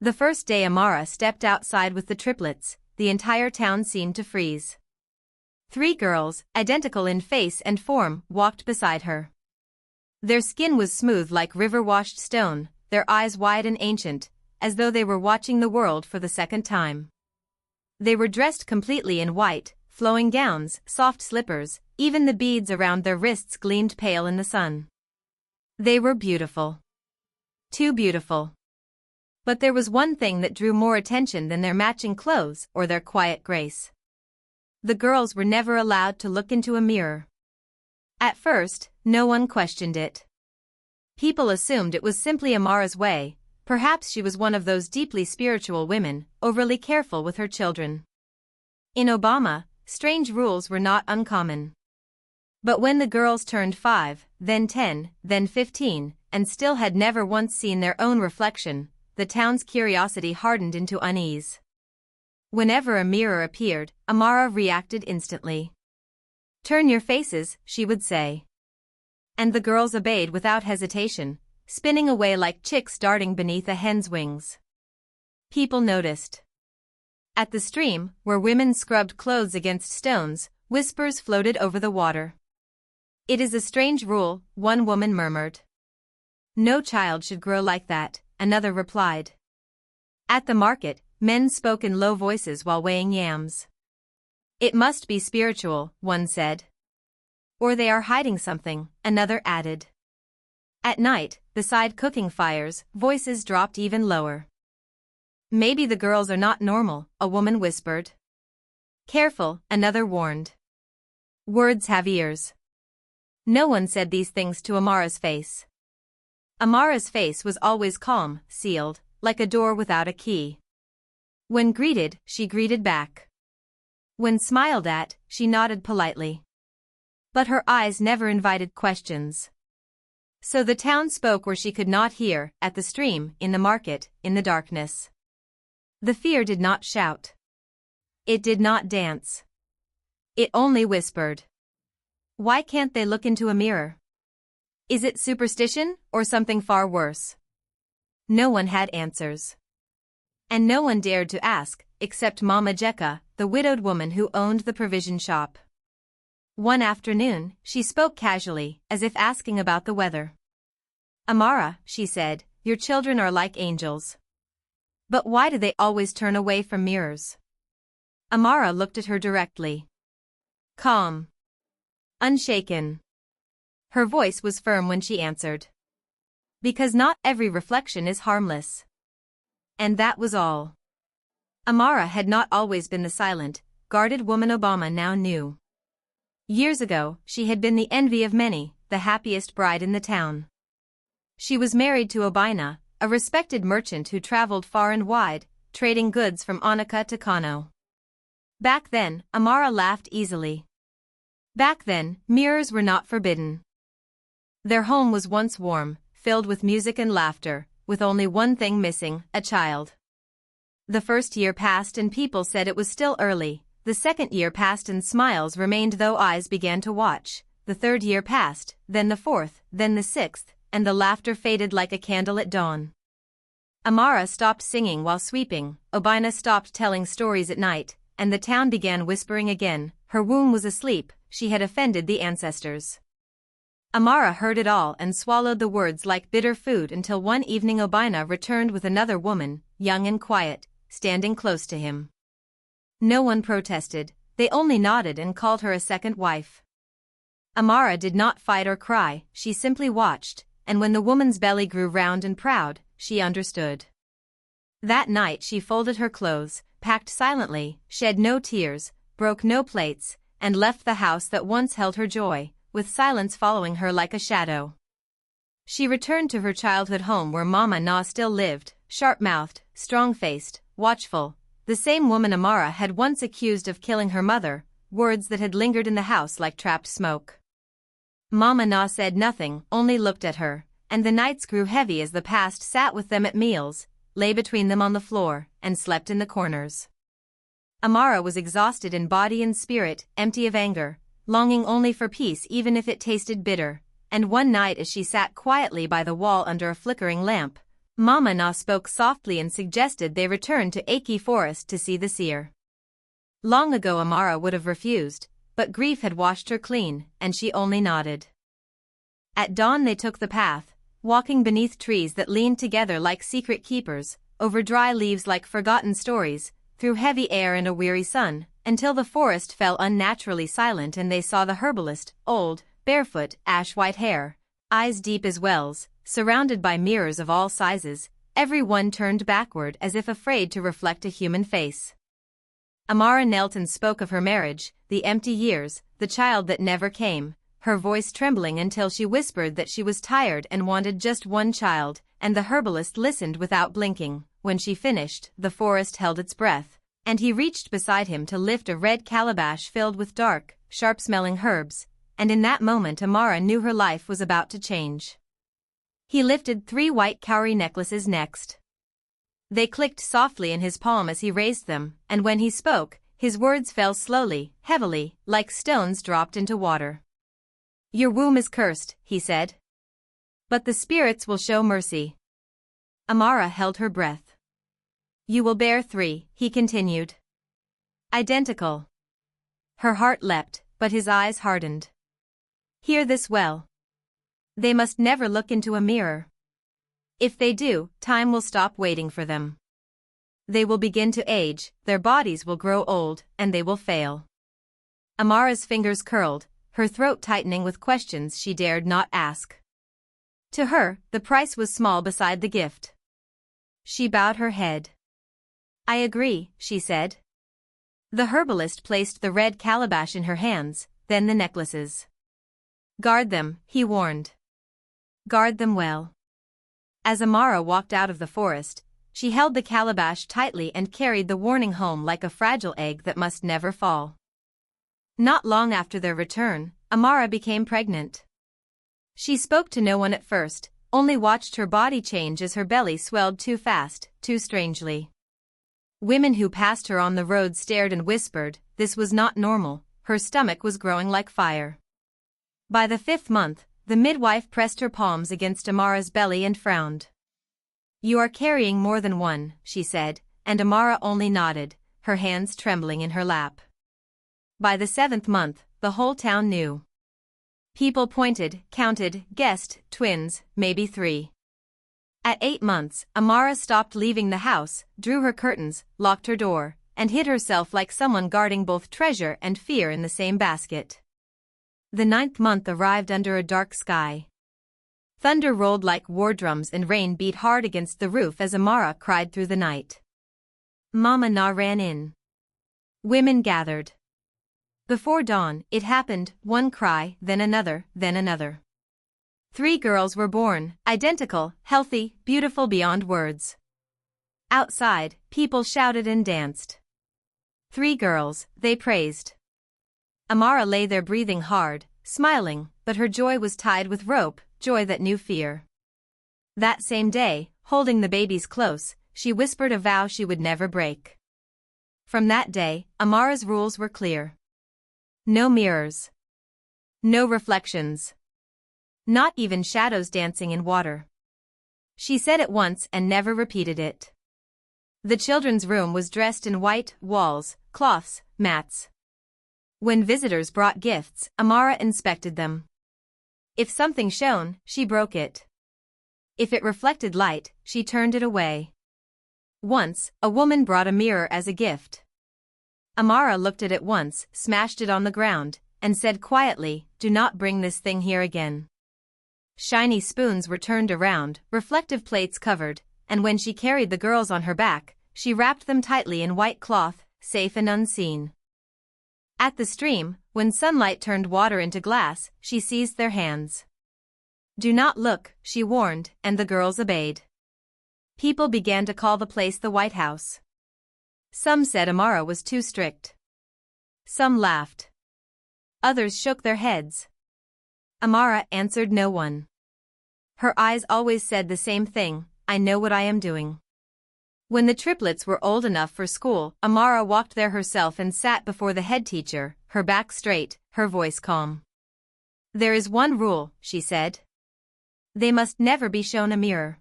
The first day Amara stepped outside with the triplets, the entire town seemed to freeze. 3 girls, identical in face and form, walked beside her. Their skin was smooth like river-washed stone, their eyes wide and ancient, as though they were watching the world for the second time. They were dressed completely in white, flowing gowns, soft slippers, even the beads around their wrists gleamed pale in the sun. They were beautiful. Too beautiful. But there was one thing that drew more attention than their matching clothes or their quiet grace. The girls were never allowed to look into a mirror. At first, no one questioned it. People assumed it was simply Amara's way, perhaps she was one of those deeply spiritual women, overly careful with her children. In Obama, strange rules were not uncommon. But when the girls turned 5, then 10, then 15, and still had never once seen their own reflection, the town's curiosity hardened into unease. Whenever a mirror appeared, Amara reacted instantly. "Turn your faces," she would say. And the girls obeyed without hesitation, spinning away like chicks darting beneath a hen's wings. People noticed. At the stream, where women scrubbed clothes against stones, whispers floated over the water. "It is a strange rule," one woman murmured. "No child should grow like that," another replied. At the market, men spoke in low voices while weighing yams. "It must be spiritual," one said. "Or they are hiding something," another added. At night, beside cooking fires, voices dropped even lower. "Maybe the girls are not normal," a woman whispered. "Careful," another warned. "Words have ears." No one said these things to Amara's face. Amara's face was always calm, sealed, like a door without a key. When greeted, she greeted back. When smiled at, she nodded politely. But her eyes never invited questions. So the town spoke where she could not hear, at the stream, in the market, in the darkness. The fear did not shout. It did not dance. It only whispered. Why can't they look into a mirror? Is it superstition, or something far worse? No one had answers. And no one dared to ask, except Mama Jekka, the widowed woman who owned the provision shop. One afternoon, she spoke casually, as if asking about the weather. "Amara," she said, "your children are like angels. But why do they always turn away from mirrors?" Amara looked at her directly. Calm. Unshaken. Her voice was firm when she answered. "Because not every reflection is harmless." And that was all. Amara had not always been the silent, guarded woman Obama now knew. Years ago, she had been the envy of many, the happiest bride in the town. She was married to Obina, a respected merchant who traveled far and wide, trading goods from Anaka to Kano. Back then, Amara laughed easily. Back then, mirrors were not forbidden. Their home was once warm, filled with music and laughter, with only one thing missing, a child. The first year passed and people said it was still early. The second year passed and smiles remained though eyes began to watch. The third year passed, then the fourth, then the sixth, and the laughter faded like a candle at dawn. Amara stopped singing while sweeping, Obina stopped telling stories at night, and the town began whispering again. Her womb was asleep, she had offended the ancestors. Amara heard it all and swallowed the words like bitter food until one evening Obina returned with another woman, young and quiet, standing close to him. No one protested, they only nodded and called her a second wife. Amara did not fight or cry, she simply watched, and when the woman's belly grew round and proud, she understood. That night she folded her clothes, packed silently, shed no tears, broke no plates, and left the house that once held her joy, with silence following her like a shadow. She returned to her childhood home where Mama Na still lived, sharp-mouthed, strong-faced, watchful, the same woman Amara had once accused of killing her mother, words that had lingered in the house like trapped smoke. Mama Na said nothing, only looked at her, and the nights grew heavy as the past sat with them at meals, lay between them on the floor, and slept in the corners. Amara was exhausted in body and spirit, empty of anger, longing only for peace even if it tasted bitter, and one night as she sat quietly by the wall under a flickering lamp, Mama Na spoke softly and suggested they return to Aki Forest to see the seer. Long ago Amara would have refused, but grief had washed her clean, and she only nodded. At dawn they took the path, walking beneath trees that leaned together like secret keepers, over dry leaves like forgotten stories, through heavy air and a weary sun, until the forest fell unnaturally silent and they saw the herbalist, old, barefoot, ash-white hair, eyes deep as wells, surrounded by mirrors of all sizes, every one turned backward as if afraid to reflect a human face. Amara knelt and spoke of her marriage, the empty years, the child that never came, her voice trembling until she whispered that she was tired and wanted just one child, and the herbalist listened without blinking. When she finished, the forest held its breath, and he reached beside him to lift a red calabash filled with dark, sharp-smelling herbs, and in that moment Amara knew her life was about to change. He lifted 3 white cowrie necklaces next. They clicked softly in his palm as he raised them, and when he spoke, his words fell slowly, heavily, like stones dropped into water. "Your womb is cursed," he said. "But the spirits will show mercy." Amara held her breath. "You will bear 3, he continued. Identical. Her heart leapt, but his eyes hardened. "Hear this well. They must never look into a mirror. If they do, time will stop waiting for them. They will begin to age, their bodies will grow old, and they will fail." Amara's fingers curled, her throat tightening with questions she dared not ask. To her, the price was small beside the gift. She bowed her head. "I agree," she said. The herbalist placed the red calabash in her hands, then the necklaces. "Guard them," he warned. "Guard them well." As Amara walked out of the forest, she held the calabash tightly and carried the warning home like a fragile egg that must never fall. Not long after their return, Amara became pregnant. She spoke to no one at first, only watched her body change as her belly swelled too fast, too strangely. Women who passed her on the road stared and whispered, this was not normal, her stomach was growing like fire. By the 5th month, the midwife pressed her palms against Amara's belly and frowned. "You are carrying more than one," she said, and Amara only nodded, her hands trembling in her lap. By the 7th month, the whole town knew. People pointed, counted, guessed, twins, maybe 3. At 8 months, Amara stopped leaving the house, drew her curtains, locked her door, and hid herself like someone guarding both treasure and fear in the same basket. The 9th month arrived under a dark sky. Thunder rolled like war drums and rain beat hard against the roof as Amara cried through the night. Mama Na ran in. Women gathered. Before dawn, it happened, one cry, then another, then another. 3 girls were born, identical, healthy, beautiful beyond words. Outside, people shouted and danced. 3 girls, they praised. Amara lay there breathing hard, smiling, but her joy was tied with rope, joy that knew fear. That same day, holding the babies close, she whispered a vow she would never break. From that day, Amara's rules were clear. No mirrors. No reflections. Not even shadows dancing in water. She said it once and never repeated it. The children's room was dressed in white, walls, cloths, mats. When visitors brought gifts, Amara inspected them. If something shone, she broke it. If it reflected light, she turned it away. Once, a woman brought a mirror as a gift. Amara looked at it once, smashed it on the ground, and said quietly, "Do not bring this thing here again." Shiny spoons were turned around, reflective plates covered, and when she carried the girls on her back, she wrapped them tightly in white cloth, safe and unseen. At the stream, when sunlight turned water into glass, she seized their hands. "Do not look," she warned, and the girls obeyed. People began to call the place the White House. Some said Amara was too strict. Some laughed. Others shook their heads. Amara answered no one. Her eyes always said the same thing, "I know what I am doing." When the triplets were old enough for school, Amara walked there herself and sat before the head teacher, her back straight, her voice calm. "There is one rule," she said. "They must never be shown a mirror.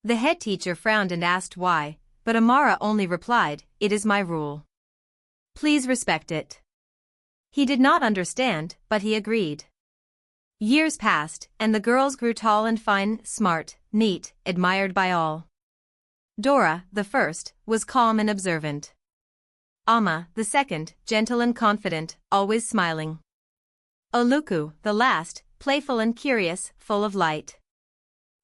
The head teacher frowned and asked why, but Amara only replied, "It is my rule. Please respect it." He did not understand, but he agreed. Years passed, and the girls grew tall and fine, smart, neat, admired by all. Dora, the first, was calm and observant. Amma, the second, gentle and confident, always smiling. Oluku, the last, playful and curious, full of light.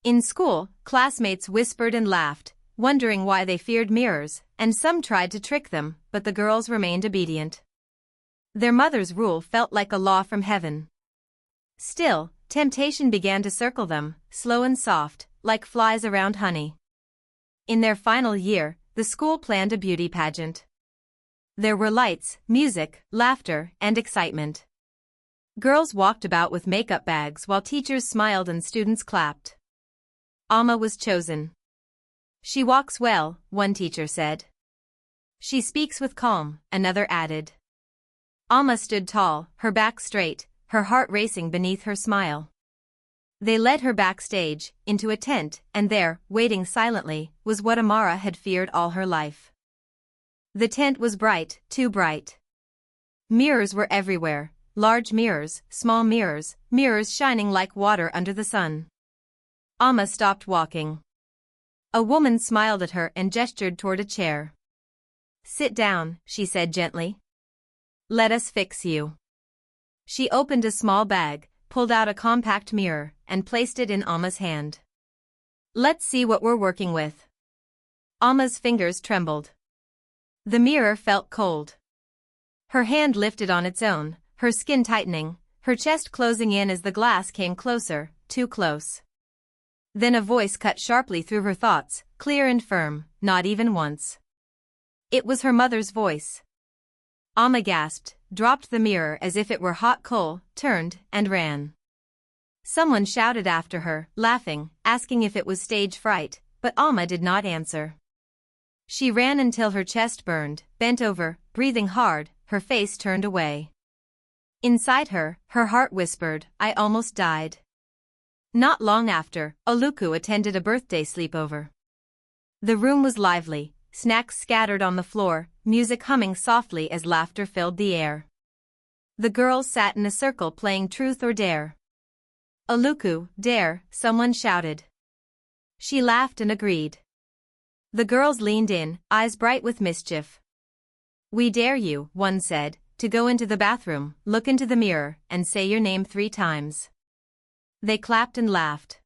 In school, classmates whispered and laughed, wondering why they feared mirrors, and some tried to trick them, but the girls remained obedient. Their mother's rule felt like a law from heaven. Still, temptation began to circle them, slow and soft, like flies around honey. In their final year, the school planned a beauty pageant. There were lights, music, laughter, and excitement. Girls walked about with makeup bags while teachers smiled and students clapped. Amma was chosen. "She walks well," one teacher said. "She speaks with calm," another added. Amma stood tall, her back straight, her heart racing beneath her smile. They led her backstage, into a tent, and there, waiting silently, was what Amara had feared all her life. The tent was bright, too bright. Mirrors were everywhere, large mirrors, small mirrors, mirrors shining like water under the sun. Amma stopped walking. A woman smiled at her and gestured toward a chair. "Sit down," she said gently. "Let us fix you." She opened a small bag, pulled out a compact mirror, and placed it in Amma's hand. "Let's see what we're working with." Amma's fingers trembled. The mirror felt cold. Her hand lifted on its own, her skin tightening, her chest closing in as the glass came closer, too close. Then a voice cut sharply through her thoughts, clear and firm, not even once. It was her mother's voice. Amma gasped, dropped the mirror as if it were hot coal, turned, and ran. Someone shouted after her, laughing, asking if it was stage fright, but Amma did not answer. She ran until her chest burned, bent over, breathing hard, her face turned away. Inside her, her heart whispered, "I almost died." Not long after, Oluku attended a birthday sleepover. The room was lively, snacks scattered on the floor, music humming softly as laughter filled the air. The girls sat in a circle playing Truth or Dare. "Oluku, dare," someone shouted. She laughed and agreed. The girls leaned in, eyes bright with mischief. "We dare you," one said, "to go into the bathroom, look into the mirror, and say your name 3 times. They clapped and laughed.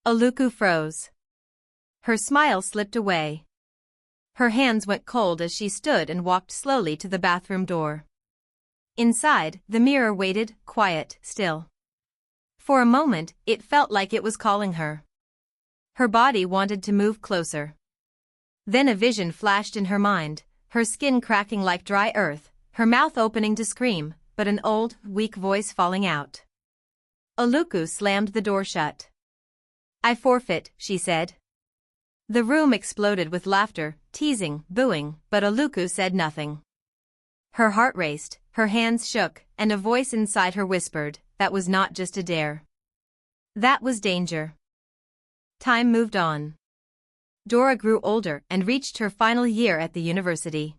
Oluku froze. Her smile slipped away. Her hands went cold as she stood and walked slowly to the bathroom door. Inside, the mirror waited, quiet, still. For a moment, it felt like it was calling her. Her body wanted to move closer. Then a vision flashed in her mind, her skin cracking like dry earth, her mouth opening to scream, but an old, weak voice falling out. Oluku slammed the door shut. "I forfeit," she said. The room exploded with laughter, teasing, booing, but Oluku said nothing. Her heart raced, her hands shook, and a voice inside her whispered, that was not just a dare. That was danger. Time moved on. Dora grew older and reached her final year at the university.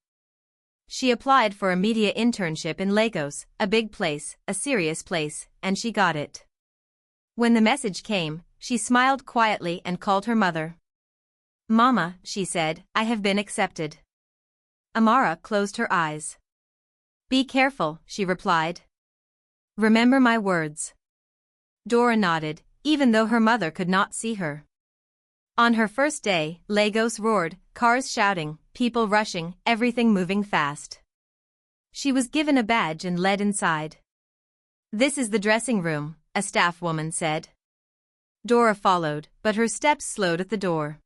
She applied for a media internship in Lagos, a big place, a serious place, and she got it. When the message came, she smiled quietly and called her mother. "Mama," she said, "I have been accepted." Amara closed her eyes. "Be careful," she replied. "Remember my words." Dora nodded, even though her mother could not see her. On her first day, Lagos roared, cars shouting, people rushing, everything moving fast. She was given a badge and led inside. "This is the dressing room," a staff woman said. Dora followed, but her steps slowed at the door.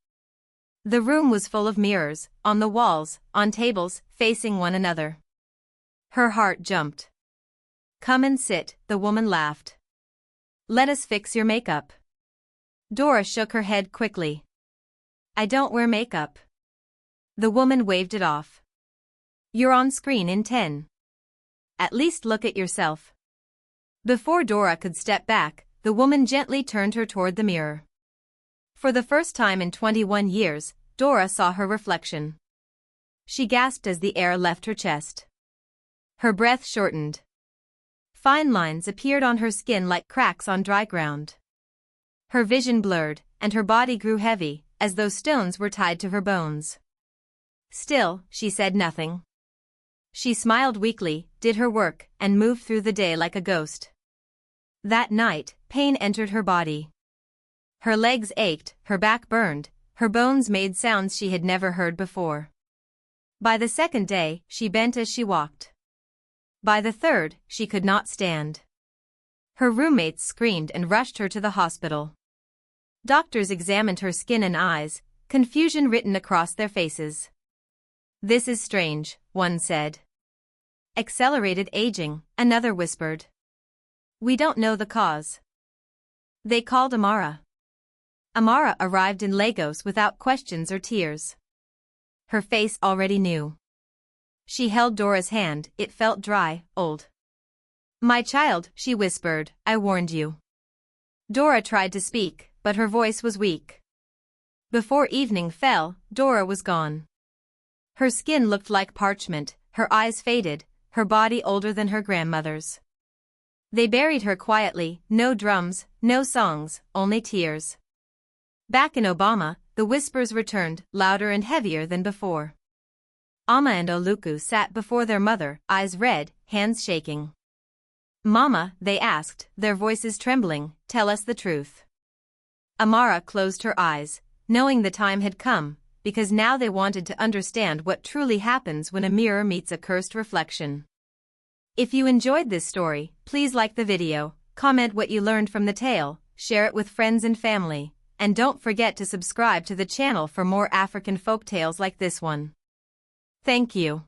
The room was full of mirrors, on the walls, on tables, facing one another. Her heart jumped. "Come and sit," the woman laughed. "Let us fix your makeup." Dora shook her head quickly. "I don't wear makeup." The woman waved it off. "You're on screen in 10. At least look at yourself." Before Dora could step back, the woman gently turned her toward the mirror. For the first time in 21 years, Dora saw her reflection. She gasped as the air left her chest. Her breath shortened. Fine lines appeared on her skin like cracks on dry ground. Her vision blurred, and her body grew heavy, as though stones were tied to her bones. Still, she said nothing. She smiled weakly, did her work, and moved through the day like a ghost. That night, pain entered her body. Her legs ached, her back burned, her bones made sounds she had never heard before. By the second day, she bent as she walked. By the third, she could not stand. Her roommates screamed and rushed her to the hospital. Doctors examined her skin and eyes, confusion written across their faces. "This is strange," one said. "Accelerated aging," another whispered. "We don't know the cause." They called Amara. Amara arrived in Lagos without questions or tears. Her face already knew. She held Dora's hand, it felt dry, old. "My child," she whispered, "I warned you." Dora tried to speak, but her voice was weak. Before evening fell, Dora was gone. Her skin looked like parchment, her eyes faded, her body older than her grandmother's. They buried her quietly, no drums, no songs, only tears. Back in Obama, the whispers returned, louder and heavier than before. Amma and Oluku sat before their mother, eyes red, hands shaking. "Mama," they asked, their voices trembling, "tell us the truth." Amara closed her eyes, knowing the time had come, because now they wanted to understand what truly happens when a mirror meets a cursed reflection. If you enjoyed this story, please like the video, comment what you learned from the tale, share it with friends and family, and don't forget to subscribe to the channel for more African folktales like this one. Thank you.